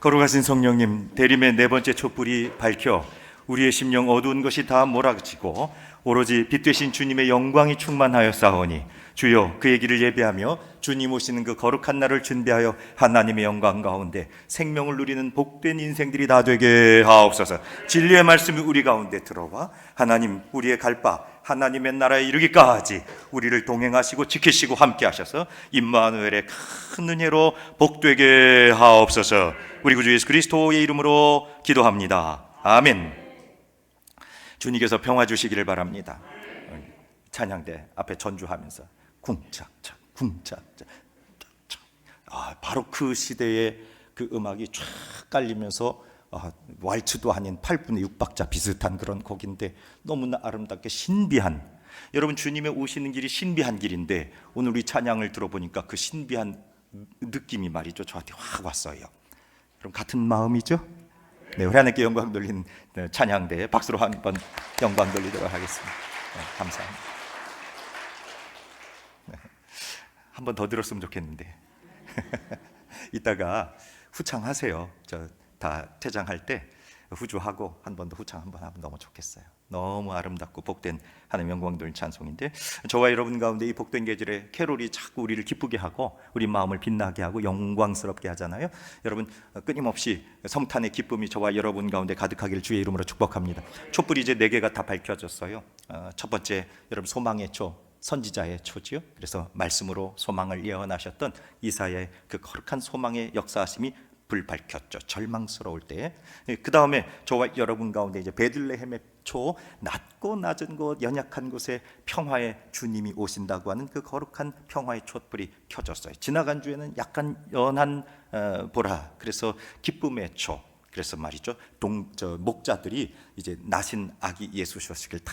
거룩하신 성령님, 대림의 네 번째 촛불이 밝혀 우리의 심령 어두운 것이 다 몰아지고 오로지 빛 되신 주님의 영광이 충만하였사오니 주여, 그의 길을 예배하며 주님 오시는 그 거룩한 날을 준비하여 하나님의 영광 가운데 생명을 누리는 복된 인생들이 다 되게 하옵소서. 진리의 말씀이 우리 가운데 들어와 하나님, 우리의 갈 바 하나님의 나라에 이르기까지 우리를 동행하시고 지키시고 함께 하셔서 임마누엘의 큰 은혜로 복되게 하옵소서. 우리 구주 예수 그리스도의 이름으로 기도합니다. 아멘. 주님께서 평화 주시기를 바랍니다. 찬양대 앞에 전주하면서 쿵짝짝 쿵짝짝, 바로 그 시대의 그 음악이 쫙 깔리면서 왈츠도 아닌 8분의 6박자 비슷한 그런 곡인데 너무나 아름답게 신비한, 여러분 주님의 오시는 길이 신비한 길인데 오늘 우리 찬양을 들어보니까 그 신비한 느낌이 말이죠, 저한테 확 왔어요. 그럼 같은 마음이죠? 네, 우리 하나님께 영광 돌리는 찬양대에 박수로 한번 영광 돌리도록 하겠습니다. 네, 감사합니다. 네, 한 번 더 들었으면 좋겠는데 이따가 후창하세요. 저 다 퇴장할 때 후주하고 한 번 더 후창 한 번 하면 너무 좋겠어요. 너무 아름답고 복된 하나님 영광 돌린 찬송인데, 저와 여러분 가운데 이 복된 계절에 캐롤이 자꾸 우리를 기쁘게 하고 우리 마음을 빛나게 하고 영광스럽게 하잖아요. 여러분 끊임없이 성탄의 기쁨이 저와 여러분 가운데 가득하기를 주의 이름으로 축복합니다. 촛불이 이제 4개가 다 밝혀졌어요. 첫 번째, 여러분 소망의 초, 선지자의 초지요. 그래서 말씀으로 소망을 예언하셨던 이사야의 그 거룩한 소망의 역사하심이 불 밝혔죠. 절망스러울 때. 그 다음에 저와 여러분 가운데 이제 베들레헴의 초, 낮고 낮은 곳, 연약한 곳에 평화의 주님이 오신다고 하는 그 거룩한 평화의 촛불이 켜졌어요. 지나간 주에는 약간 연한 보라, 그래서 기쁨의 초. 그래서 말이죠, 목자들이 이제 나신 아기 예수 소식을 다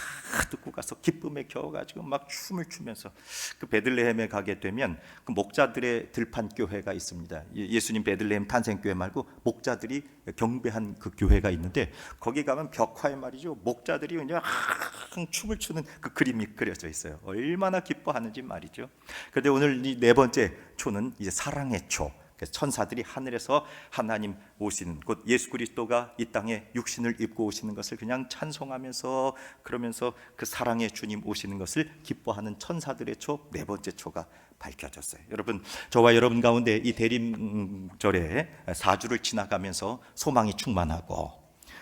듣고 가서 기쁨에 겨워가지고 막 춤을 추면서 그 베들레헴에 가게 되면 그 목자들의 들판 교회가 있습니다. 예수님 베들레헴 탄생교회 말고 목자들이 경배한 그 교회가 있는데 거기 가면 벽화에 말이죠, 목자들이 그냥 춤을 추는 그 그림이 그려져 있어요. 얼마나 기뻐하는지 말이죠. 그런데 오늘 이 4번째 초는 이제 사랑의 초. 천사들이 하늘에서 하나님 오시는, 곧 예수 그리스도가 이 땅에 육신을 입고 오시는 것을 그냥 찬송하면서, 그러면서 그 사랑의 주님 오시는 것을 기뻐하는 천사들의 초, 4번째 초가 밝혀졌어요. 여러분, 저와 여러분 가운데 이 대림절에 4주를 지나가면서 소망이 충만하고,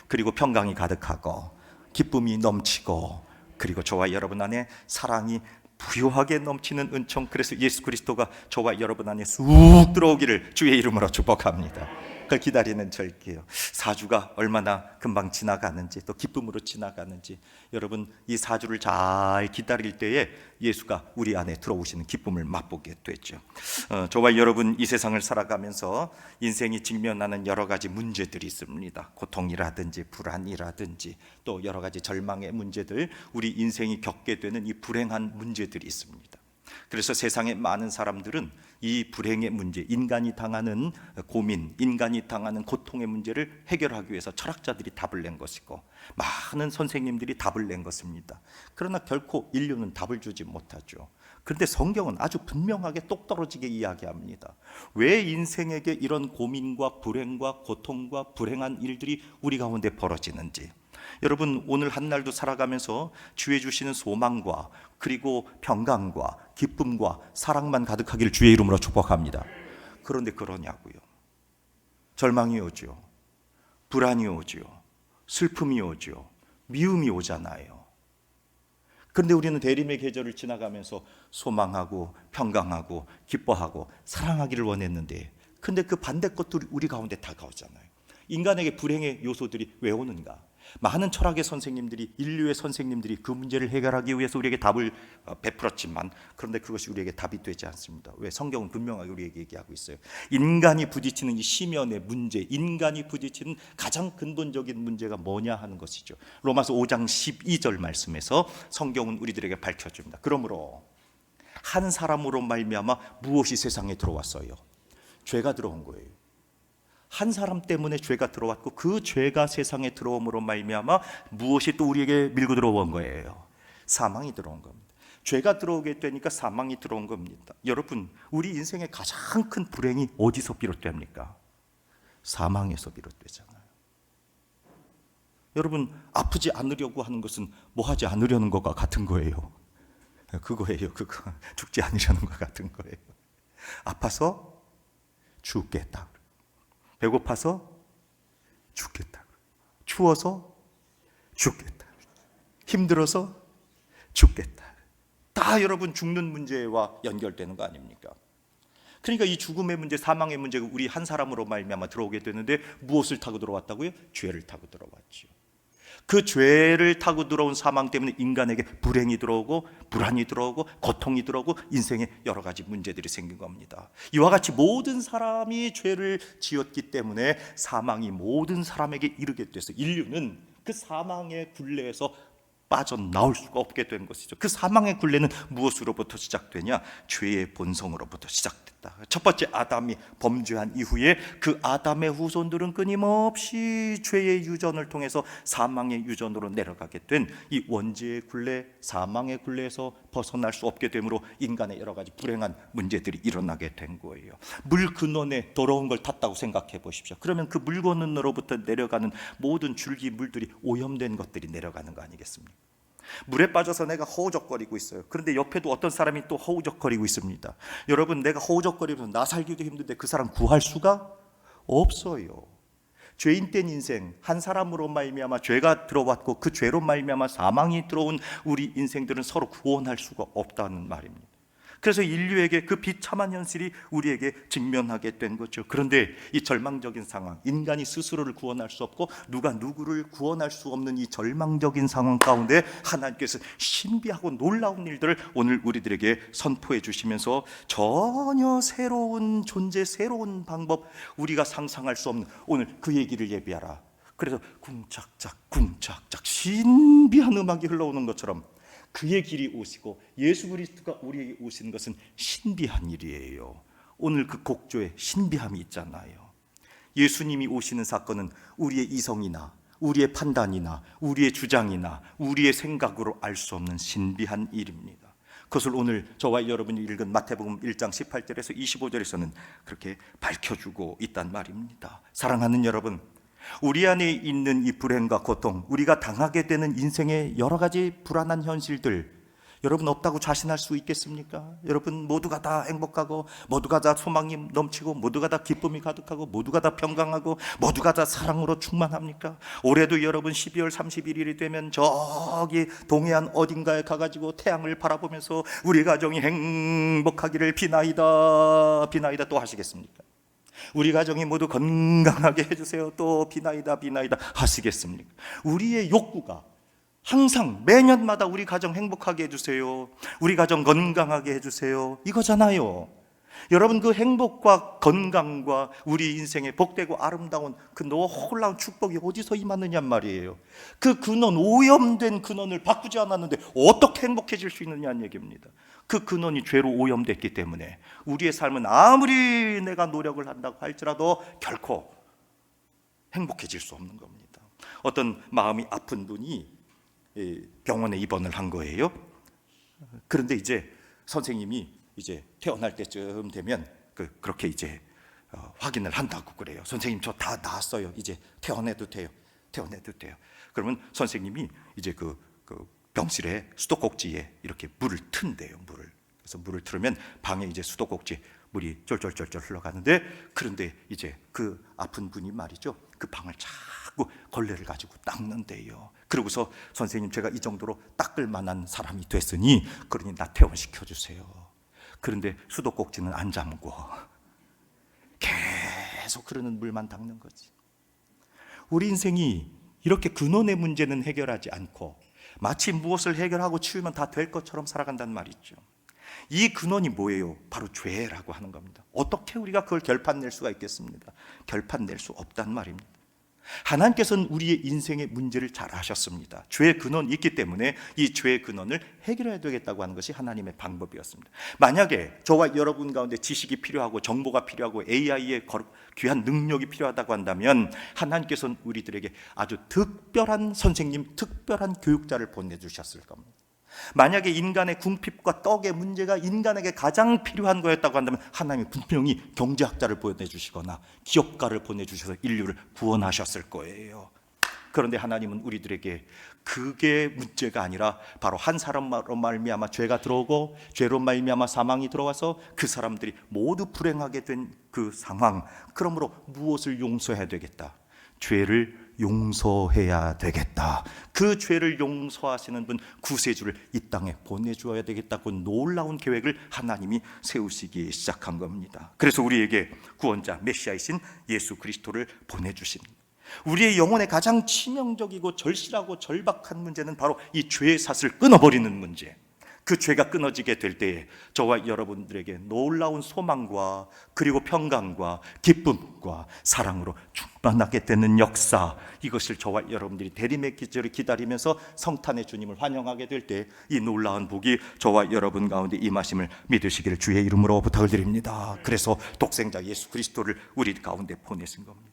그리고 평강이 가득하고, 기쁨이 넘치고, 그리고 저와 여러분 안에 사랑이 부요하게 넘치는 은총, 그래서 예수 그리스도가 저와 여러분 안에 쑥 들어오기를 주의 이름으로 축복합니다. 그걸 기다리는 절기예요. 4주가 얼마나 금방 지나가는지, 또 기쁨으로 지나가는지, 여러분 이 4주를 잘 기다릴 때에 예수가 우리 안에 들어오시는 기쁨을 맛보게 되죠. 저와 여러분 이 세상을 살아가면서 인생이 직면하는 여러 가지 문제들이 있습니다. 고통이라든지 불안이라든지 또 여러 가지 절망의 문제들, 우리 인생이 겪게 되는 이 불행한 문제들이 있습니다. 그래서 세상의 많은 사람들은 이 불행의 문제, 인간이 당하는 고민, 인간이 당하는 고통의 문제를 해결하기 위해서 철학자들이 답을 낸 것이고 많은 선생님들이 답을 낸 것입니다. 그러나 결코 인류는 답을 주지 못하죠. 그런데 성경은 아주 분명하게 똑떨어지게 이야기합니다. 왜 인생에게 이런 고민과 불행과 고통과 불행한 일들이 우리 가운데 벌어지는지. 여러분 오늘 한 날도 살아가면서 주의 주시는 소망과 그리고 평강과 기쁨과 사랑만 가득하기를 주의 이름으로 축복합니다. 그런데 그러냐고요? 절망이 오죠. 불안이 오죠. 슬픔이 오죠. 미움이 오잖아요. 그런데 우리는 대림의 계절을 지나가면서 소망하고 평강하고 기뻐하고 사랑하기를 원했는데, 근데 그 반대 것들이 우리 가운데 다가오잖아요. 인간에게 불행의 요소들이 왜 오는가? 많은 철학의 선생님들이, 인류의 선생님들이 그 문제를 해결하기 위해서 우리에게 답을 베풀었지만, 그런데 그것이 우리에게 답이 되지 않습니다. 왜? 성경은 분명하게 우리에게 얘기하고 있어요. 인간이 부딪히는 이 시면의 문제, 인간이 부딪히는 가장 근본적인 문제가 뭐냐 하는 것이죠. 로마서 5장 12절 말씀에서 성경은 우리들에게 밝혀줍니다. 그러므로 한 사람으로 말미암아 무엇이 세상에 들어왔어요? 죄가 들어온 거예요. 한 사람 때문에 죄가 들어왔고, 그 죄가 세상에 들어옴으로 말미암아 무엇이 또 우리에게 밀고 들어온 거예요? 사망이 들어온 겁니다. 죄가 들어오게 되니까 사망이 들어온 겁니다. 여러분, 우리 인생의 가장 큰 불행이 어디서 비롯됩니까? 사망에서 비롯되잖아요. 여러분, 아프지 않으려고 하는 것은 뭐 하지 않으려는 것과 같은 거예요. 그거예요. 그거 죽지 않으려는 것 같은 거예요. 아파서 죽겠다. 배고파서 죽겠다. 추워서 죽겠다. 힘들어서 죽겠다. 다 여러분 죽는 문제와 연결되는 거 아닙니까? 그러니까 이 죽음의 문제, 사망의 문제가 우리 한 사람으로 말미암아 들어오게 되는데 무엇을 타고 들어왔다고요? 죄를 타고 들어왔죠. 그 죄를 타고 들어온 사망 때문에 인간에게 불행이 들어오고 불안이 들어오고 고통이 들어오고 인생에 여러 가지 문제들이 생긴 겁니다. 이와 같이 모든 사람이 죄를 지었기 때문에 사망이 모든 사람에게 이르게 돼서 인류는 그 사망의 굴레에서 빠져나올 수가 없게 된 것이죠. 그 사망의 굴레는 무엇으로부터 시작되냐? 죄의 본성으로부터 시작됐다. 첫 번째 아담이 범죄한 이후에 그 아담의 후손들은 끊임없이 죄의 유전을 통해서 사망의 유전으로 내려가게 된 이 원죄의 굴레, 사망의 굴레에서 벗어날 수 없게 되므로 인간의 여러 가지 불행한 문제들이 일어나게 된 거예요. 물 근원에 더러운 걸 탔다고 생각해 보십시오. 그러면 그 물 근원으로부터 내려가는 모든 줄기 물들이 오염된 것들이 내려가는 거 아니겠습니까? 물에 빠져서 내가 허우적거리고 있어요. 그런데 옆에도 어떤 사람이 또 허우적거리고 있습니다. 여러분, 내가 허우적거리면서 나 살기도 힘든데 그 사람 구할 수가 없어요. 죄인 된 인생, 한 사람으로 말미암아 죄가 들어왔고 그 죄로 말미암아 사망이 들어온 우리 인생들은 서로 구원할 수가 없다는 말입니다. 그래서 인류에게 그 비참한 현실이 우리에게 직면하게 된 거죠. 그런데 이 절망적인 상황, 인간이 스스로를 구원할 수 없고 누가 누구를 구원할 수 없는 이 절망적인 상황 가운데 하나님께서 신비하고 놀라운 일들을 오늘 우리들에게 선포해 주시면서 전혀 새로운 존재, 새로운 방법, 우리가 상상할 수 없는 오늘 그 얘기를 예비하라. 그래서 쿵짝짝 쿵짝짝 신비한 음악이 흘러오는 것처럼 그의 길이 오시고 예수 그리스도가 우리에게 오신 것은 신비한 일이에요. 오늘 그 곡조에 신비함이 있잖아요. 예수님이 오시는 사건은 우리의 이성이나 우리의 판단이나 우리의 주장이나 우리의 생각으로 알 수 없는 신비한 일입니다. 그것을 오늘 저와 여러분이 읽은 마태복음 1장 18절에서 25절에서는 그렇게 밝혀주고 있단 말입니다. 사랑하는 여러분, 우리 안에 있는 이 불행과 고통, 우리가 당하게 되는 인생의 여러 가지 불안한 현실들, 여러분 없다고 자신할 수 있겠습니까? 여러분 모두가 다 행복하고 모두가 다 소망이 넘치고 모두가 다 기쁨이 가득하고 모두가 다 평강하고 모두가 다 사랑으로 충만합니까? 올해도 여러분 12월 31일이 되면 저기 동해안 어딘가에 가가지고 태양을 바라보면서 우리 가정이 행복하기를 비나이다 비나이다 또 하시겠습니까? 우리 가정이 모두 건강하게 해주세요. 또 비나이다 비나이다 하시겠습니까? 우리의 욕구가 항상 매년마다 우리 가정 행복하게 해주세요. 우리 가정 건강하게 해주세요. 이거잖아요. 여러분, 그 행복과 건강과 우리 인생의 복되고 아름다운 그 놀라운 축복이 어디서 임하느냐 말이에요. 그 근원, 오염된 근원을 바꾸지 않았는데 어떻게 행복해질 수 있느냐는 얘기입니다. 그 근원이 죄로 오염됐기 때문에 우리의 삶은 아무리 내가 노력을 한다고 할지라도 결코 행복해질 수 없는 겁니다. 어떤 마음이 아픈 분이 병원에 입원을 한 거예요. 그런데 이제 선생님이 이제 태어날 때쯤 되면 그렇게 이제 확인을 한다고 그래요. 선생님, 저 다 나았어요. 이제 퇴원해도 돼요. 퇴원해도 돼요. 그러면 선생님이 이제 그 병실에 수도꼭지에 이렇게 물을 튼대요. 그래서 물을 틀으면 방에 이제 수도꼭지에 물이 쫄쫄쫄쫄 흘러가는데, 그런데 이제 그 아픈 분이 말이죠, 그 방을 자꾸 걸레를 가지고 닦는데요. 그러고서 선생님, 제가 이 정도로 닦을 만한 사람이 됐으니 그러니 나 퇴원시켜 주세요. 그런데 수도꼭지는 안 잠고 계속 흐르는 물만 닦는 거지. 우리 인생이 이렇게 근원의 문제는 해결하지 않고 마치 무엇을 해결하고 치우면 다 될 것처럼 살아간단 말이죠. 이 근원이 뭐예요? 바로 죄라고 하는 겁니다. 어떻게 우리가 그걸 결판낼 수가 있겠습니까? 결판낼 수 없단 말입니다. 하나님께서는 우리의 인생의 문제를 잘 아셨습니다. 죄의 근원이 있기 때문에 이 죄의 근원을 해결해야 되겠다고 하는 것이 하나님의 방법이었습니다. 만약에 저와 여러분 가운데 지식이 필요하고 정보가 필요하고 AI의 귀한 능력이 필요하다고 한다면 하나님께서는 우리들에게 아주 특별한 선생님, 특별한 교육자를 보내주셨을 겁니다. 만약에 인간의 궁핍과 떡의 문제가 인간에게 가장 필요한 거였다고 한다면 하나님이 분명히 경제학자를 보내주시거나 기업가를 보내주셔서 인류를 구원하셨을 거예요. 그런데 하나님은 우리들에게 그게 문제가 아니라 바로 한 사람으로 말미암아 죄가 들어오고 죄로 말미암아 사망이 들어와서 그 사람들이 모두 불행하게 된 그 상황, 그러므로 무엇을 용서해야 되겠다? 죄를 용서해야 되겠다. 그 죄를 용서하시는 분 구세주를 이 땅에 보내주어야 되겠다고 놀라운 계획을 하나님이 세우시기 시작한 겁니다. 그래서 우리에게 구원자 메시아이신 예수 그리스도를 보내주십니다. 우리의 영혼의 가장 치명적이고 절실하고 절박한 문제는 바로 이 죄의 삿을 끊어버리는 문제. 그 죄가 끊어지게 될 때에 저와 여러분들에게 놀라운 소망과 그리고 평강과 기쁨과 사랑으로 충만하게 되는 역사, 이것을 저와 여러분들이 대림의 기절을 기다리면서 성탄의 주님을 환영하게 될 때 이 놀라운 복이 저와 여러분 가운데 임하심을 믿으시기를 주의 이름으로 부탁을 드립니다. 그래서 독생자 예수 그리스도를 우리 가운데 보내신 겁니다.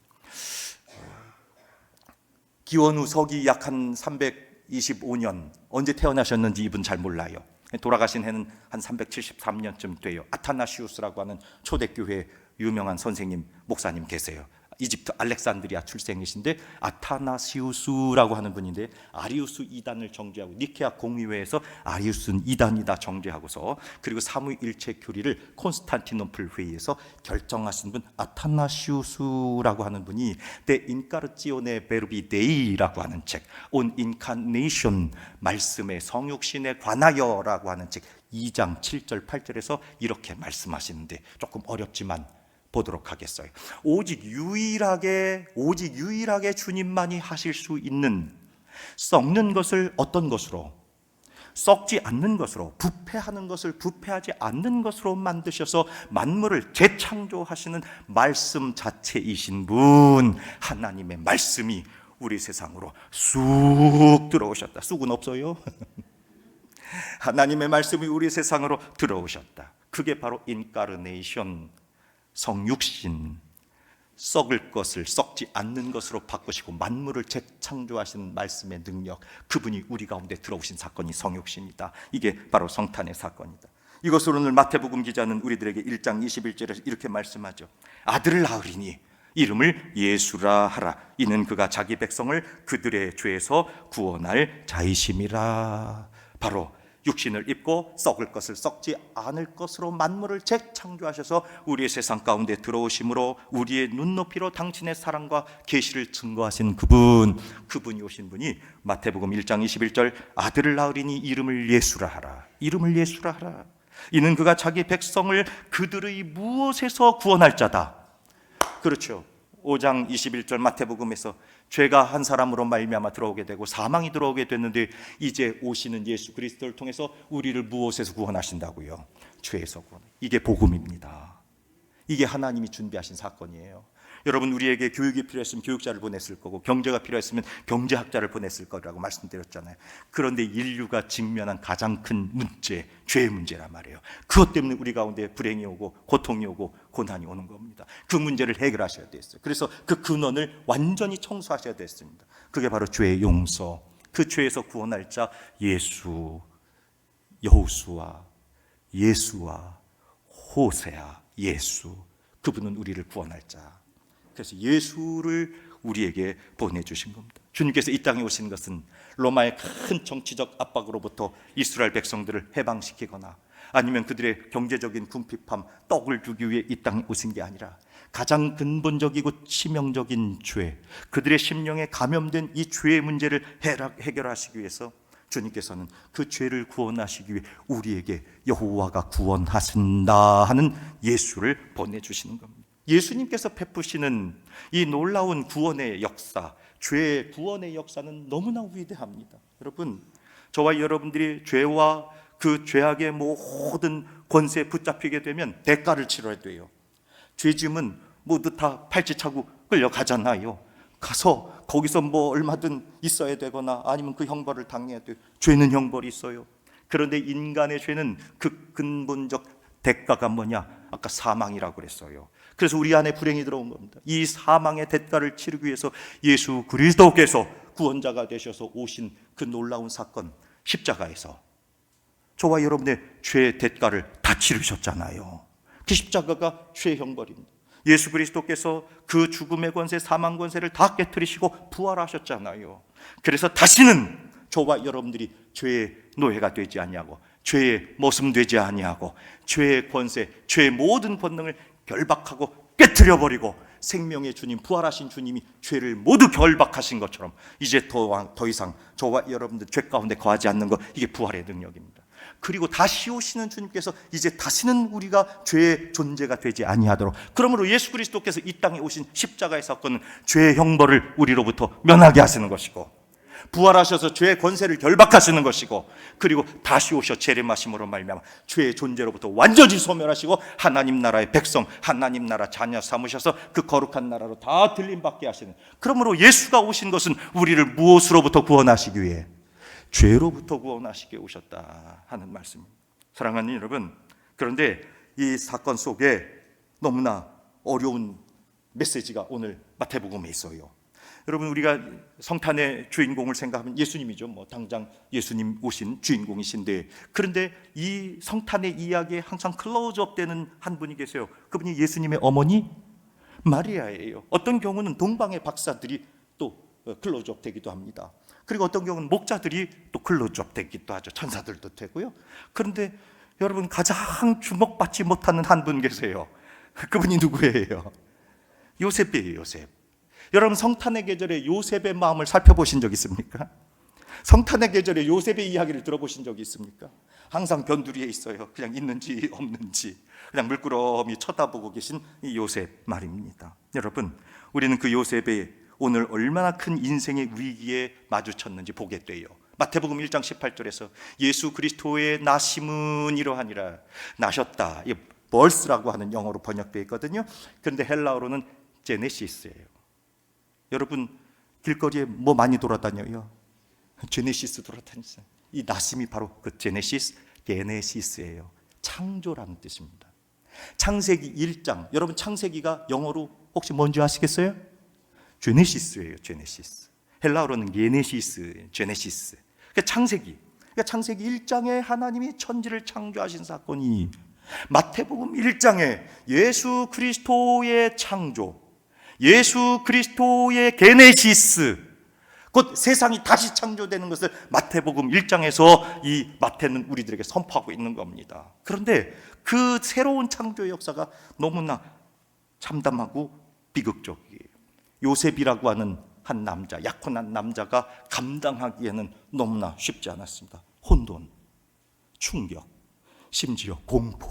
기원 후 서기 약 한 325년, 언제 태어나셨는지 이분 잘 몰라요. 돌아가신 해는 한 373년쯤 돼요. 아타나시우스라고 하는 초대교회 유명한 선생님, 목사님 계세요. 이집트 알렉산드리아 출생이신데 아타나시우스라고 하는 분인데 아리우스 이단을 정죄하고 니케아 공의회에서 아리우스는 이단이다 정죄하고서 그리고 삼위일체 교리를 콘스탄티노플 회의에서 결정하신 분 아타나시우스라고 하는 분이 데 인카르지오네 베르비 데이라고 하는 책, 온 인카네이션 말씀의 성육신에 관하여라고 하는 책 2장 7절 8절에서 이렇게 말씀하시는데 조금 어렵지만 보도록 하겠어요. 오직 유일하게 주님만이 하실 수 있는 썩는 것을 어떤 것으로, 썩지 않는 것으로, 부패하는 것을 부패하지 않는 것으로 만드셔서 만물을 재창조하시는 말씀 자체이신 분, 하나님의 말씀이 우리 세상으로 쑥 들어오셨다. 쑥은 없어요. 하나님의 말씀이 우리 세상으로 들어오셨다. 그게 바로 인카르네이션, 성육신, 썩을 것을 썩지 않는 것으로 바꾸시고 만물을 재창조하신 말씀의 능력, 그분이 우리 가운데 들어오신 사건이 성육신이다. 이게 바로 성탄의 사건이다. 이것을 오늘 마태복음 기자는 우리들에게 1장 21절에서 이렇게 말씀하죠. 아들을 낳으리니 이름을 예수라 하라. 이는 그가 자기 백성을 그들의 죄에서 구원할 자이심이라. 바로 육신을 입고 썩을 것을 썩지 않을 것으로 만물을 재창조하셔서 우리의 세상 가운데 들어오심으로 우리의 눈높이로 당신의 사랑과 계시를 증거하신 그분이 오신 분이 마태복음 1장 21절 아들을 낳으리니 이름을 예수라 하라. 이름을 예수라 하라. 이는 그가 자기 백성을 그들의 무엇에서 구원할 자다. 그렇죠. 5장 21절 마태복음에서 죄가 한 사람으로 말미암아 들어오게 되고 사망이 들어오게 됐는데 이제 오시는 예수 그리스도를 통해서 우리를 무엇에서 구원하신다고요? 죄에서 구원. 이게 복음입니다. 이게 하나님이 준비하신 사건이에요. 여러분, 우리에게 교육이 필요했으면 교육자를 보냈을 거고 경제가 필요했으면 경제학자를 보냈을 거라고 말씀드렸잖아요. 그런데 인류가 직면한 가장 큰 문제, 죄의 문제란 말이에요. 그것 때문에 우리 가운데 불행이 오고 고통이 오고 고난이 오는 겁니다. 그 문제를 해결하셔야 됐어요. 그래서 그 근원을 완전히 청소하셔야 됐습니다. 그게 바로 죄의 용서, 그 죄에서 구원할 자 예수, 여호수아, 예수와 호세아, 예수, 그분은 우리를 구원할 자. 그래서 예수를 우리에게 보내주신 겁니다. 주님께서 이 땅에 오신 것은 로마의 큰 정치적 압박으로부터 이스라엘 백성들을 해방시키거나 아니면 그들의 경제적인 궁핍함, 떡을 주기 위해 이 땅에 오신 게 아니라 가장 근본적이고 치명적인 죄, 그들의 심령에 감염된 이 죄의 문제를 해결하시기 위해서 주님께서는 그 죄를 구원하시기 위해 우리에게 여호와가 구원하신다 하는 예수를 보내주시는 겁니다. 예수님께서 베푸시는 이 놀라운 구원의 역사, 죄의 구원의 역사는 너무나 위대합니다. 여러분, 저와 여러분들이 죄와 그 죄악의 모든 권세에 붙잡히게 되면 대가를 치러야 돼요. 죄짐은 모두 다 팔찌차고 끌려가잖아요. 가서 거기서 뭐 얼마든 있어야 되거나 아니면 그 형벌을 당해야 돼요. 죄는 형벌이 있어요. 그런데 인간의 죄는 그 근본적 대가가 뭐냐? 아까 사망이라고 그랬어요. 그래서 우리 안에 불행이 들어온 겁니다. 이 사망의 대가를 치르기 위해서 예수 그리스도께서 구원자가 되셔서 오신 그 놀라운 사건, 십자가에서 저와 여러분의 죄의 대가를 다 치르셨잖아요. 그 십자가가 죄의 형벌입니다. 예수 그리스도께서 그 죽음의 권세, 사망 권세를 다 깨뜨리시고 부활하셨잖아요. 그래서 다시는 저와 여러분들이 죄의 노예가 되지 아니하고 죄의 머슴되지 아니하고 죄의 권세, 죄의 모든 권능을 결박하고 깨뜨려 버리고 생명의 주님, 부활하신 주님이 죄를 모두 결박하신 것처럼 이제 더 이상 저와 여러분들 죄 가운데 거하지 않는 것, 이게 부활의 능력입니다. 그리고 다시 오시는 주님께서 이제 다시는 우리가 죄의 존재가 되지 아니하도록, 그러므로 예수 그리스도께서 이 땅에 오신 십자가의 사건은 죄의 형벌을 우리로부터 면하게 하시는 것이고, 부활하셔서 죄의 권세를 결박하시는 것이고, 그리고 다시 오셔 재림하심으로 말미암아 죄의 존재로부터 완전히 소멸하시고 하나님 나라의 백성, 하나님 나라 자녀 삼으셔서 그 거룩한 나라로 다 들림받게 하시는, 그러므로 예수가 오신 것은 우리를 무엇으로부터 구원하시기 위해? 죄로부터 구원하시게 오셨다 하는 말씀입니다. 사랑하는 여러분, 그런데 이 사건 속에 너무나 어려운 메시지가 오늘 마태복음에 있어요. 여러분, 우리가 성탄의 주인공을 생각하면 예수님이죠. 당장 예수님 오신 주인공이신데, 그런데 이 성탄의 이야기에 항상 클로즈업 되는 한 분이 계세요. 그분이 예수님의 어머니 마리아예요. 어떤 경우는 동방의 박사들이 또 클로즈업 되기도 합니다. 그리고 어떤 경우는 목자들이 또 클로즈업 되기도 하죠. 천사들도 되고요. 그런데 여러분, 가장 주목받지 못하는 한 분 계세요. 그분이 누구예요? 요셉이에요. 요셉. 여러분, 성탄의 계절에 요셉의 마음을 살펴보신 적 있습니까? 성탄의 계절에 요셉의 이야기를 들어보신 적이 있습니까? 항상 변두리에 있어요. 그냥 있는지 없는지 그냥 물끄러미 쳐다보고 계신 이 요셉 말입니다. 여러분, 우리는 그 요셉의 오늘 얼마나 큰 인생의 위기에 마주쳤는지 보게 돼요. 마태복음 1장 18절에서 예수 그리스도의 나심은 이러하니라, 나셨다, 이 birth라고 하는 영어로 번역되어 있거든요. 그런데 헬라어로는 제네시스예요. 여러분, 길거리에 뭐 많이 돌아다녀요? 제네시스 돌아다니세요. 이 나심이 바로 그 게네시스예요. 창조라는 뜻입니다. 창세기 1장, 여러분 창세기가 영어로 혹시 뭔지 아시겠어요? 제네시스예요. 제네시스. 헬라어로는 게네시스, 제네시스. 그러니까 창세기. 그러니까 창세기 1장에 하나님이 천지를 창조하신 사건이 마태복음 1장에 예수 그리스도의 창조, 예수 그리스도의 게네시스, 곧 세상이 다시 창조되는 것을 마태복음 1장에서 이 마태는 우리들에게 선포하고 있는 겁니다. 그런데 그 새로운 창조의 역사가 너무나 참담하고 비극적이에요. 요셉이라고 하는 한 남자, 약혼한 남자가 감당하기에는 너무나 쉽지 않았습니다. 혼돈, 충격, 심지어 공포.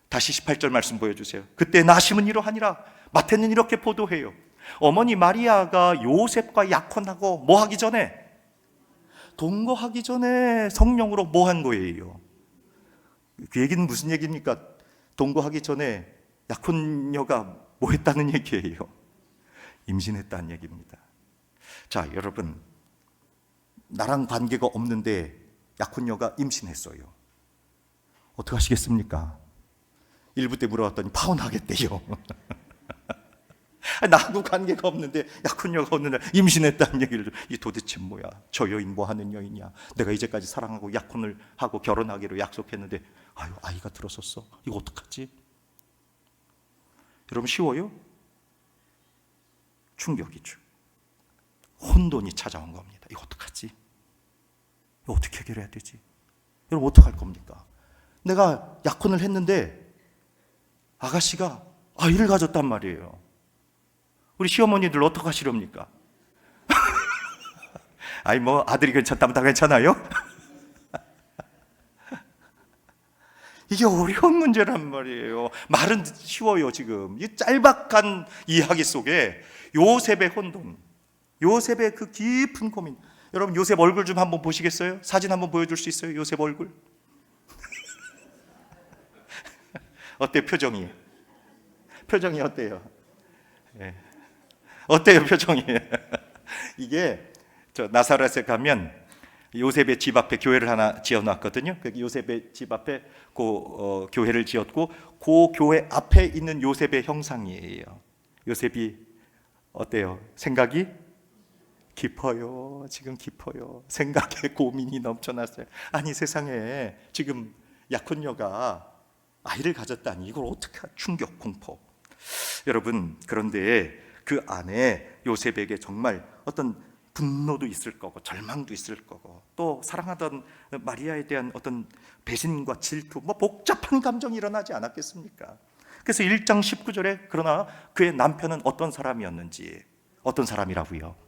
다시 18절 말씀 보여주세요. 그때 나심은 이러하니라. 마태는 이렇게 보도해요. 어머니 마리아가 요셉과 약혼하고 뭐 하기 전에? 동거하기 전에 성령으로 뭐 한 거예요? 그 얘기는 무슨 얘기입니까? 동거하기 전에 약혼녀가 뭐 했다는 얘기예요? 임신했다는 얘기입니다. 자, 여러분, 나랑 관계가 없는데 약혼녀가 임신했어요. 어떻게 하시겠습니까? 일부 때 물어봤더니 파혼하겠대요. 나하고 관계가 없는데 약혼녀가 어느 날 임신했다는 얘기를, 이 도대체 뭐야? 저 여인 뭐 하는 여인이야? 내가 이제까지 사랑하고 약혼을 하고 결혼하기로 약속했는데 아이가 들어섰어. 이거 어떡하지? 여러분, 쉬워요? 충격이죠. 혼돈이 찾아온 겁니다. 이거 어떡하지? 이거 어떻게 해결해야 되지? 여러분, 어떡할 겁니까? 내가 약혼을 했는데 아가씨가 아이를 가졌단 말이에요. 우리 시어머니들 어떡하시렵니까? 뭐 아들이 괜찮다면 다 괜찮아요? 이게 어려운 문제란 말이에요. 말은 쉬워요. 지금 이 짤막한 이야기 속에 요셉의 혼돈, 요셉의 그 깊은 고민. 여러분, 요셉 얼굴 좀 한번 보시겠어요? 사진 한번 보여줄 수 있어요? 요셉 얼굴. 어때요? 표정이 어때요? 네. 어때요? 표정이. 이게 저 나사렛에 가면 요셉의 집 앞에 교회를 하나 지어놨거든요. 요셉의 집 앞에 교회를 지었고, 그 교회 앞에 있는 요셉의 형상이에요. 요셉이 어때요? 생각이 깊어요. 지금 깊어요. 생각에 고민이 넘쳐났어요. 아니 세상에 지금 약혼녀가 아이를 가졌다니 이걸 어떻게 충격, 공포. 여러분 그런데 그 안에 요셉에게 정말 어떤 분노도 있을 거고 절망도 있을 거고 또 사랑하던 마리아에 대한 어떤 배신과 질투 뭐 복잡한 감정이 일어나지 않았겠습니까? 그래서 1장 19절에 그러나 그의 남편은 어떤 사람이었는지 어떤 사람이라고요?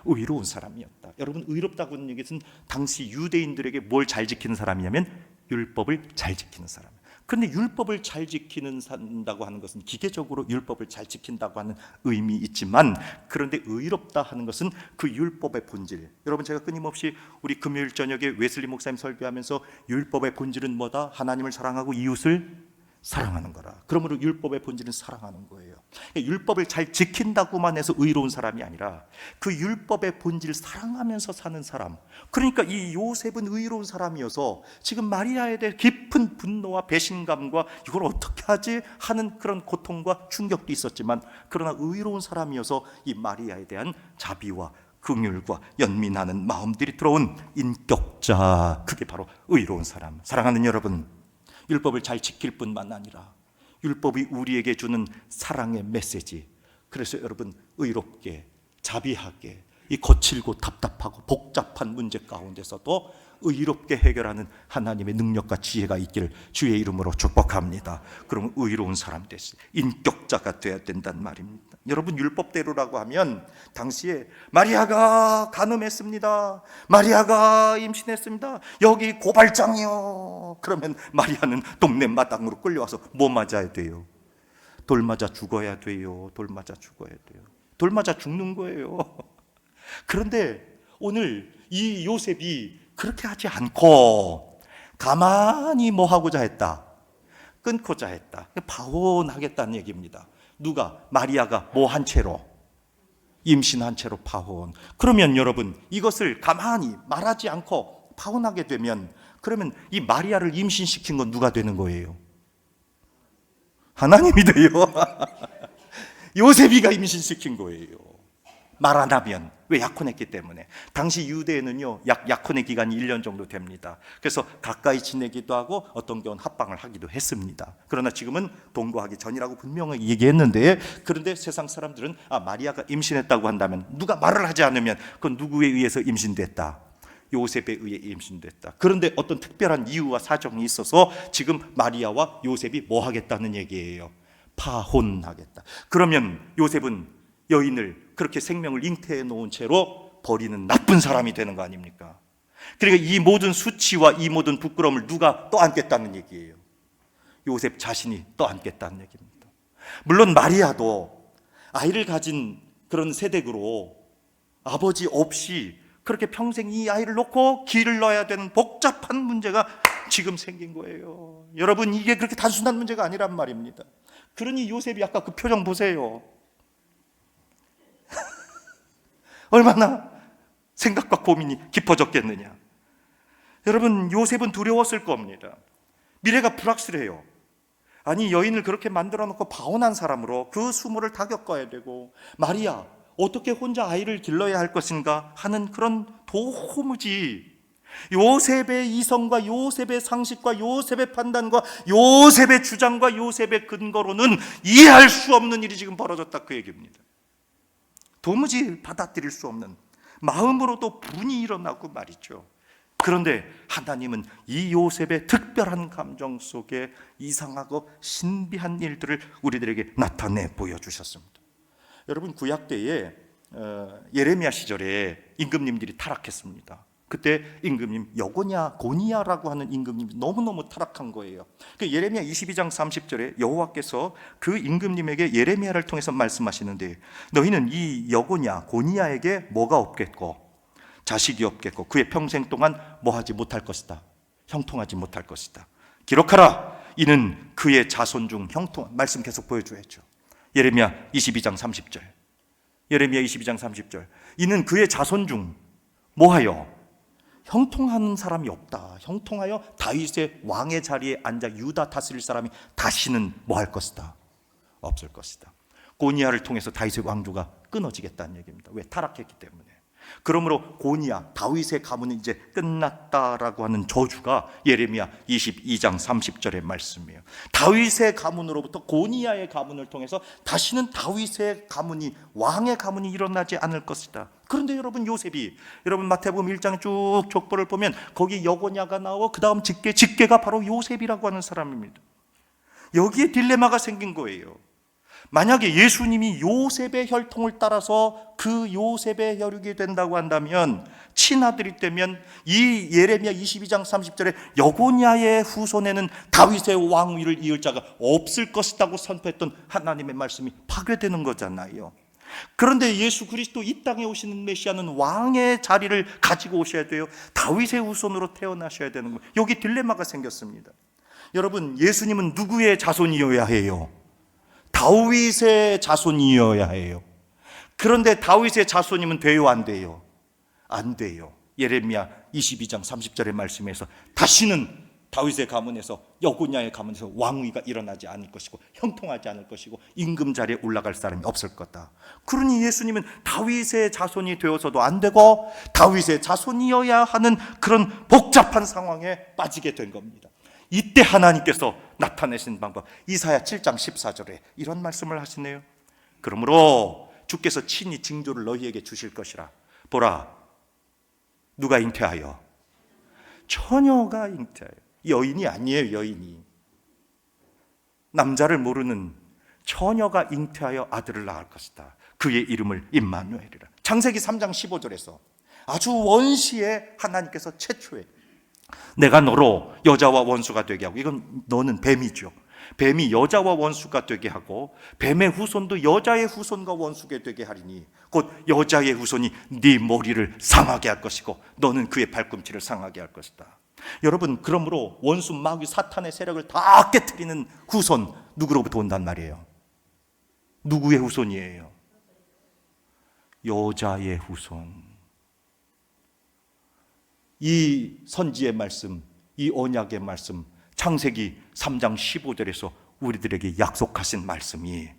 의로운 사람이었다. 여러분 의롭다고 하는 얘기는 당시 유대인들에게 뭘 잘 지키는 사람이냐면 율법을 잘 지키는 사람. 그런데 율법을 잘 지키는 산다고 하는 것은 기계적으로 율법을 잘 지킨다고 하는 의미 있지만 그런데 의롭다 하는 것은 그 율법의 본질. 여러분 제가 끊임없이 우리 금요일 저녁에 웨슬리 목사님 설교하면서 율법의 본질은 뭐다? 하나님을 사랑하고 이웃을 사랑하는 거라. 그러므로 율법의 본질은 사랑하는 거예요. 율법을 잘 지킨다고만 해서 의로운 사람이 아니라 그 율법의 본질 사랑하면서 사는 사람. 그러니까 이 요셉은 의로운 사람이어서 지금 마리아에 대해 깊은 분노와 배신감과 이걸 어떻게 하지 하는 그런 고통과 충격도 있었지만 그러나 의로운 사람이어서 이 마리아에 대한 자비와 긍휼과 연민하는 마음들이 들어온 인격자. 그게 바로 의로운 사람. 사랑하는 여러분, 율법을 잘 지킬 뿐만 아니라 율법이 우리에게 주는 사랑의 메시지. 그래서 여러분 의롭게 자비하게 이 거칠고 답답하고 복잡한 문제 가운데서도 의롭게 해결하는 하나님의 능력과 지혜가 있기를 주의 이름으로 축복합니다. 그럼 의로운 사람 되시 인격자가 되어야 된단 말입니다. 여러분 율법대로라고 하면 당시에 마리아가 간음했습니다. 마리아가 임신했습니다. 여기 고발장이요. 그러면 마리아는 동네 마당으로 끌려와서 뭐 맞아야 돼요? 돌 맞아 죽어야 돼요. 돌 맞아 죽어야 돼요. 돌 맞아 죽는 거예요. 그런데 오늘 이 요셉이 그렇게 하지 않고 가만히 뭐 하고자 했다? 끊고자 했다. 파혼하겠다는 얘기입니다. 누가? 마리아가 뭐 한 채로? 임신한 채로 파혼. 그러면 여러분 이것을 가만히 말하지 않고 파혼하게 되면 그러면 이 마리아를 임신시킨 건 누가 되는 거예요? 하나님이 돼요. 요셉이가 임신시킨 거예요. 말 안 하면. 왜? 약혼했기 때문에. 당시 유대에는요 약혼의 기간이 1년 정도 됩니다. 그래서 가까이 지내기도 하고 어떤 경우는 합방을 하기도 했습니다. 그러나 지금은 동거하기 전이라고 분명히 얘기했는데 그런데 세상 사람들은 마리아가 임신했다고 한다면 누가 말을 하지 않으면 그건 누구에 의해서 임신됐다? 요셉에 의해 임신됐다. 그런데 어떤 특별한 이유와 사정이 있어서 지금 마리아와 요셉이 뭐 하겠다는 얘기예요? 파혼하겠다. 그러면 요셉은 여인을 그렇게 생명을 잉태해 놓은 채로 버리는 나쁜 사람이 되는 거 아닙니까? 그러니까 이 모든 수치와 이 모든 부끄러움을 누가 떠안겠다는 얘기예요? 요셉 자신이 떠안겠다는 얘기입니다. 물론 마리아도 아이를 가진 그런 세댁으로 아버지 없이 그렇게 평생 이 아이를 놓고 길을 넣어야 되는 복잡한 문제가 지금 생긴 거예요. 여러분 이게 그렇게 단순한 문제가 아니란 말입니다. 그러니 요셉이 아까 그 표정 보세요. 얼마나 생각과 고민이 깊어졌겠느냐. 여러분 요셉은 두려웠을 겁니다. 미래가 불확실해요. 아니 여인을 그렇게 만들어 놓고 파혼한 사람으로 그 수모를 다 겪어야 되고 마리아 어떻게 혼자 아이를 길러야 할 것인가 하는 그런 도무지 요셉의 이성과 요셉의 상식과 요셉의 판단과 요셉의 주장과 요셉의 근거로는 이해할 수 없는 일이 지금 벌어졌다 그 얘기입니다. 도무지 받아들일 수 없는 마음으로도 분이 일어나고 말이죠. 그런데 하나님은 이 요셉의 특별한 감정 속에 이상하고 신비한 일들을 우리들에게 나타내 보여주셨습니다. 여러분 구약 때에 예레미야 시절에 임금님들이 타락했습니다. 그때 임금님 여고냐 고니야라고 하는 임금님이 너무너무 타락한 거예요. 그 예레미야 22장 30절에 여호와께서 그 임금님에게 예레미야를 통해서 말씀하시는데 너희는 이 여고냐 고니야에게 뭐가 없겠고 자식이 없겠고 그의 평생 동안 뭐하지 못할 것이다. 형통하지 못할 것이다. 기록하라. 이는 그의 자손 중 형통. 말씀 계속 보여줘야죠. 예레미야 22장 30절. 예레미야 22장 30절. 이는 그의 자손 중 뭐하여 형통하는 사람이 없다. 형통하여 다윗의 왕의 자리에 앉아 유다 다스릴 사람이 다시는 뭐 할 것이다? 없을 것이다. 고니야를 통해서 다윗의 왕조가 끊어지겠다는 얘기입니다. 왜? 타락했기 때문에. 그러므로 고니야, 다윗의 가문은 이제 끝났다라고 하는 저주가 예레미야 22장 30절의 말씀이에요. 다윗의 가문으로부터 고니야의 가문을 통해서 다시는 다윗의 가문이, 왕의 가문이 일어나지 않을 것이다. 그런데 여러분, 요셉이, 여러분 마태복음 1장에 쭉 족보를 보면 거기 여고냐가 나오고 그 다음 직계가 바로 요셉이라고 하는 사람입니다. 여기에 딜레마가 생긴 거예요. 만약에 예수님이 요셉의 혈통을 따라서 그 요셉의 혈육이 된다고 한다면, 친아들이 되면 이 예레미야 22장 30절에 여고냐의 후손에는 다윗의 왕위를 이을 자가 없을 것이라고 선포했던 하나님의 말씀이 파괴되는 거잖아요. 그런데 예수 그리스도 이 땅에 오시는 메시아는 왕의 자리를 가지고 오셔야 돼요. 다윗의 후손으로 태어나셔야 되는 거예요. 여기 딜레마가 생겼습니다. 여러분, 예수님은 누구의 자손이어야 해요? 다윗의 자손이어야 해요. 그런데 다윗의 자손이면 돼요, 안 돼요? 안 돼요. 예레미야 22장 30절의 말씀에서 다시는 다윗의 가문에서, 여고냐의 가문에서 왕위가 일어나지 않을 것이고 형통하지 않을 것이고 임금 자리에 올라갈 사람이 없을 거다. 그러니 예수님은 다윗의 자손이 되어서도 안 되고 다윗의 자손이어야 하는 그런 복잡한 상황에 빠지게 된 겁니다. 이때 하나님께서 나타내신 방법, 이사야 7장 14절에 이런 말씀을 하시네요. 그러므로 주께서 친히 징조를 너희에게 주실 것이라. 보라, 누가 잉태하여? 처녀가 잉태하여. 여인이 아니에요. 여인이, 남자를 모르는 처녀가 잉태하여 아들을 낳을 것이다. 그의 이름을 임마누엘이라. 창세기 3장 15절에서 아주 원시에 하나님께서 최초에 내가 너로 여자와 원수가 되게 하고, 이건 너는 뱀이죠. 뱀이 여자와 원수가 되게 하고 뱀의 후손도 여자의 후손과 원수가 되게 하리니 곧 여자의 후손이 네 머리를 상하게 할 것이고 너는 그의 발꿈치를 상하게 할 것이다. 여러분, 그러므로 원수 마귀 사탄의 세력을 다 깨트리는 후손, 누구로부터 온단 말이에요? 누구의 후손이에요? 여자의 후손. 이 선지의 말씀, 이 언약의 말씀, 창세기 3장 15절에서 우리들에게 약속하신 말씀이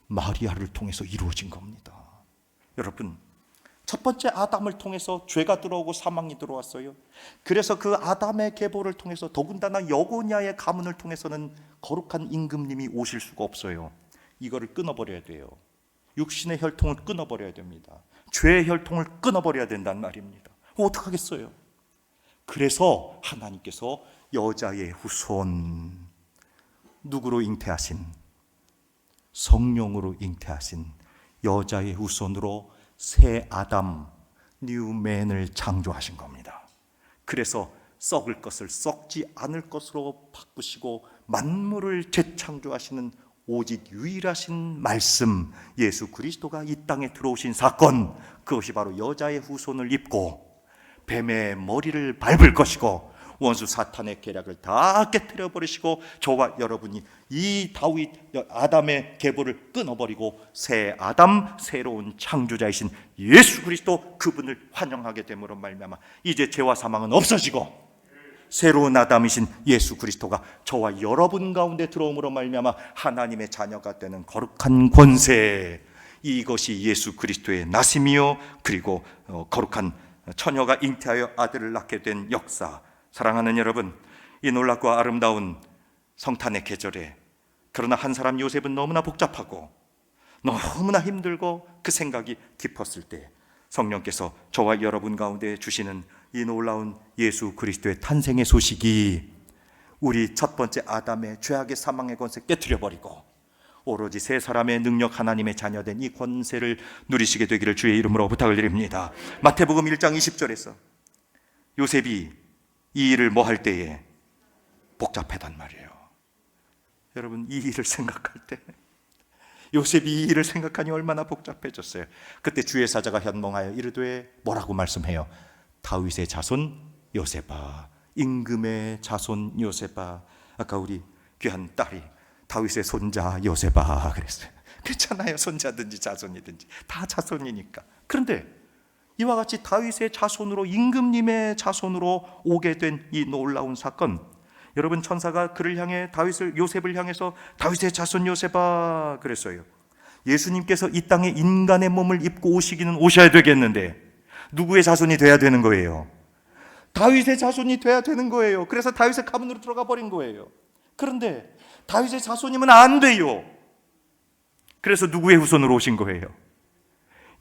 마리아를 통해서 이루어진 겁니다. 여러분, 첫 번째 아담을 통해서 죄가 들어오고 사망이 들어왔어요. 그래서 그 아담의 계보를 통해서, 더군다나 여고냐의 가문을 통해서는 거룩한 임금님이 오실 수가 없어요. 이거를 끊어버려야 돼요. 육신의 혈통을 끊어버려야 됩니다. 죄의 혈통을 끊어버려야 된단 말입니다. 어떡하겠어요? 그래서 하나님께서 여자의 후손, 누구로 잉태하신? 성령으로 잉태하신 여자의 후손으로 새 아담, 뉴맨을 창조하신 겁니다. 그래서 썩을 것을 썩지 않을 것으로 바꾸시고 만물을 재창조하시는 오직 유일하신 말씀, 예수 그리스도가 이 땅에 들어오신 사건, 그것이 바로 여자의 후손을 입고 뱀의 머리를 밟을 것이고 원수 사탄의 계략을 다 깨뜨려 버리시고 저와 여러분이 이 다윗 아담의 계보를 끊어버리고 새 아담, 새로운 창조자이신 예수 그리스도, 그분을 환영하게 됨으로 말미암아 이제 죄와 사망은 없어지고 새로운 아담이신 예수 그리스도가 저와 여러분 가운데 들어옴으로 말미암아 하나님의 자녀가 되는 거룩한 권세, 이것이 예수 그리스도의 나심이요 그리고 거룩한 처녀가 잉태하여 아들을 낳게 된 역사. 사랑하는 여러분, 이 놀랍고 아름다운 성탄의 계절에, 그러나 한 사람 요셉은 너무나 복잡하고 너무나 힘들고 그 생각이 깊었을 때 성령께서 저와 여러분 가운데 주시는 이 놀라운 예수 그리스도의 탄생의 소식이 우리 첫 번째 아담의 죄악의 사망의 권세 깨트려버리고 오로지 세 사람의 능력, 하나님의 자녀된 이 권세를 누리시게 되기를 주의 이름으로 부탁을 드립니다. 마태복음 1장 20절에서 요셉이 이 일을 뭐 할 때에 복잡하단 말이에요. 여러분, 이 일을 생각할 때 요셉이 이 일을 생각하니 얼마나 복잡해졌어요. 그때 주의 사자가 현몽하여 이르되 뭐라고 말씀해요? 다윗의 자손 요셉아, 임금의 자손 요셉아. 아까 우리 귀한 딸이 다윗의 손자 요셉아 그랬어요. 그렇잖아요. 손자든지 자손이든지 다 자손이니까. 그런데 이와 같이 다윗의 자손으로, 임금님의 자손으로 오게 된 이 놀라운 사건, 여러분, 천사가 그를 향해 요셉을 향해서 다윗의 자손 요셉아 그랬어요. 예수님께서 이 땅에 인간의 몸을 입고 오시기는 오셔야 되겠는데 누구의 자손이 돼야 되는 거예요? 다윗의 자손이 돼야 되는 거예요. 그래서 다윗의 가문으로 들어가 버린 거예요. 그런데 다윗의 자손이면 안 돼요. 그래서 누구의 후손으로 오신 거예요?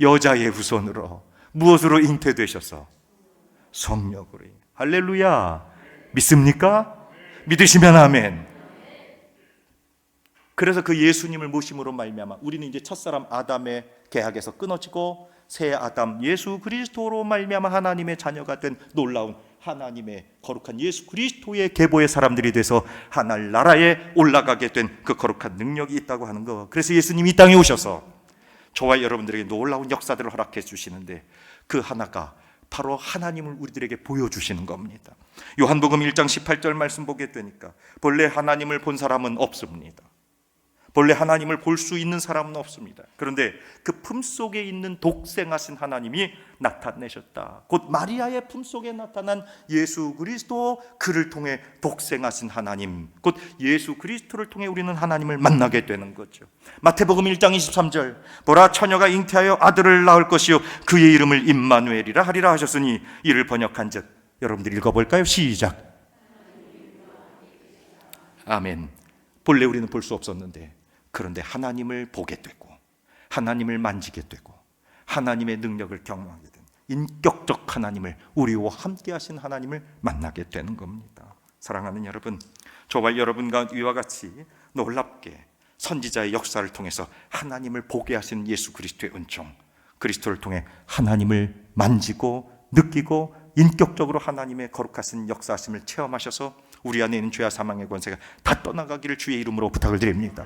여자의 후손으로. 무엇으로 잉태되셔서? 성령으로. 할렐루야. 믿습니까? 믿으시면 아멘. 그래서 그 예수님을 모심으로 말미암아 우리는 이제 첫사람 아담의 계약에서 끊어지고 새 아담 예수 그리스도로 말미암아 하나님의 자녀가 된 놀라운 하나님의 거룩한 예수 그리스도의 계보의 사람들이 돼서 하늘 나라에 올라가게 된 그 거룩한 능력이 있다고 하는 거. 그래서 예수님이 이 땅에 오셔서 저와 여러분들에게 놀라운 역사들을 허락해 주시는데 그 하나가 바로 하나님을 우리들에게 보여주시는 겁니다. 요한복음 1장 18절 말씀 보게 되니까 본래 하나님을 본 사람은 없습니다. 본래 하나님을 볼 수 있는 사람은 없습니다. 그런데 그 품속에 있는 독생하신 하나님이 나타내셨다. 곧 마리아의 품속에 나타난 예수 그리스도, 그를 통해 독생하신 하나님, 곧 예수 그리스도를 통해 우리는 하나님을 만나게 되는 거죠. 마태복음 1장 23절 보라 처녀가 잉태하여 아들을 낳을 것이요 그의 이름을 임마누엘이라 하리라 하셨으니 이를 번역한즉 여러분들 읽어볼까요? 시작. 아멘. 본래 우리는 볼 수 없었는데 그런데 하나님을 보게 되고 하나님을 만지게 되고 하나님의 능력을 경험하게 된 인격적 하나님을, 우리와 함께 하신 하나님을 만나게 되는 겁니다. 사랑하는 여러분, 저와 여러분과 이와 같이 놀랍게 선지자의 역사를 통해서 하나님을 보게 하신 예수 그리스도의 은총, 그리스도를 통해 하나님을 만지고 느끼고 인격적으로 하나님의 거룩하신 역사하심을 체험하셔서 우리 안에 있는 죄와 사망의 권세가 다 떠나가기를 주의 이름으로 부탁을 드립니다.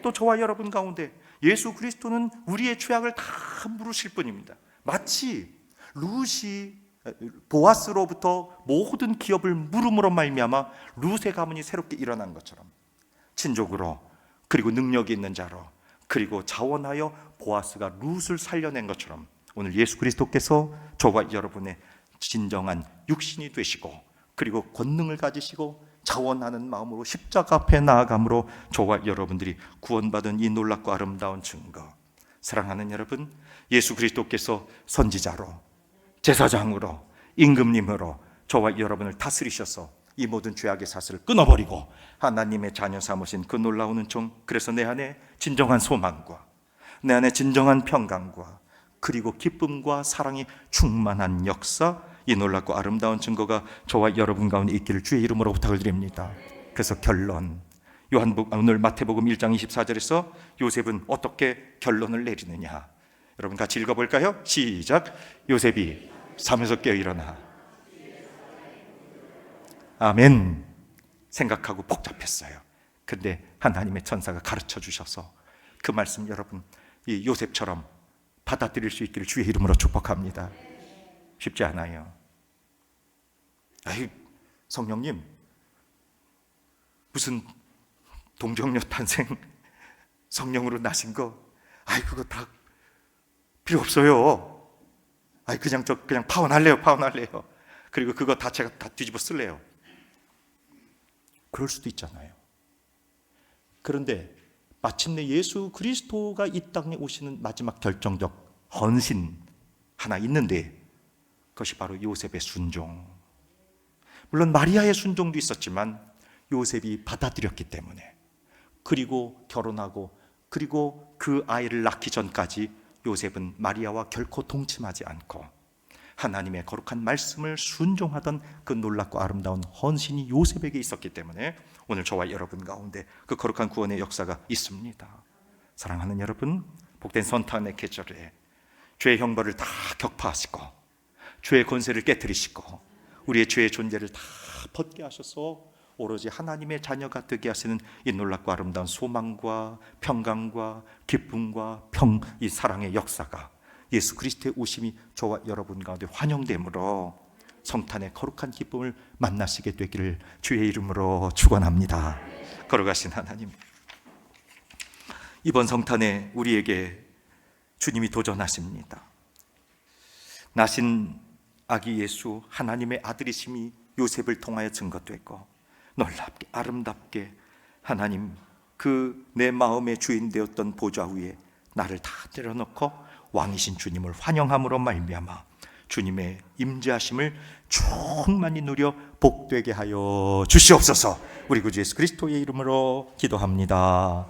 또 저와 여러분 가운데 예수 그리스도는 우리의 죄악을 다 물으실 분입니다. 마치 룻이 보아스로부터 모든 기업을 물음으로 말미암아 룻의 가문이 새롭게 일어난 것처럼 친족으로, 그리고 능력이 있는 자로, 그리고 자원하여 보아스가 룻을 살려낸 것처럼 오늘 예수 그리스도께서 저와 여러분의 진정한 육신이 되시고 그리고 권능을 가지시고 자원하는 마음으로 십자가 앞에 나아감으로 저와 여러분들이 구원받은 이 놀랍고 아름다운 증거. 사랑하는 여러분, 예수 그리스도께서 선지자로, 제사장으로, 임금님으로 저와 여러분을 다스리셔서 이 모든 죄악의 사슬을 끊어버리고 하나님의 자녀 삼으신 그 놀라운 은총, 그래서 내 안에 진정한 소망과 내 안에 진정한 평강과 그리고 기쁨과 사랑이 충만한 역사, 이 놀랍고 아름다운 증거가 저와 여러분 가운데 있기를 주의 이름으로 부탁을 드립니다. 그래서 결론, 오늘 마태복음 1장 24절에서 요셉은 어떻게 결론을 내리느냐, 여러분 같이 읽어볼까요? 시작. 요셉이 잠에서 깨어 일어나. 아멘. 생각하고 복잡했어요. 근데 하나님의 천사가 가르쳐 주셔서 그 말씀 여러분 이 요셉처럼 받아들일 수 있기를 주의 이름으로 축복합니다. 쉽지 않아요. 아이, 성령님 무슨 동정녀 탄생 성령으로 나신 거, 아이 그거 다 필요 없어요. 아이 그냥 파혼할래요. 그리고 그거 다 제가 다 뒤집어 쓸래요. 그럴 수도 있잖아요. 그런데 마침내 예수 그리스도가 이 땅에 오시는 마지막 결정적 헌신 하나 있는데 그것이 바로 요셉의 순종. 물론 마리아의 순종도 있었지만 요셉이 받아들였기 때문에, 그리고 결혼하고 그리고 그 아이를 낳기 전까지 요셉은 마리아와 결코 동침하지 않고 하나님의 거룩한 말씀을 순종하던 그 놀랍고 아름다운 헌신이 요셉에게 있었기 때문에 오늘 저와 여러분 가운데 그 거룩한 구원의 역사가 있습니다. 사랑하는 여러분, 복된 선탄의 계절에 죄의 형벌을 다 격파하시고 죄의 권세를 깨뜨리시고 우리의 죄의 존재를 다 벗게 하셔서 오로지 하나님의 자녀가 되게 하시는 이 놀랍고 아름다운 소망과 평강과 기쁨과 이 사랑의 역사가 예수 그리스도의 오심이 저와 여러분 가운데 환영됨으로 성탄의 거룩한 기쁨을 만나시게 되기를 주의 이름으로 축원합니다. 걸어가신 하나님, 이번 성탄에 우리에게 주님이 도전하십니다. 나신 아기 예수 하나님의 아들이심이 요셉을 통하여 증거되고 놀랍게 아름답게 하나님 그 내 마음의 주인 되었던 보좌 위에 나를 다 때려놓고 왕이신 주님을 환영함으로 말미암아 주님의 임재하심을 충만히 누려 복되게 하여 주시옵소서. 우리 구주 예수 그리스도의 이름으로 기도합니다.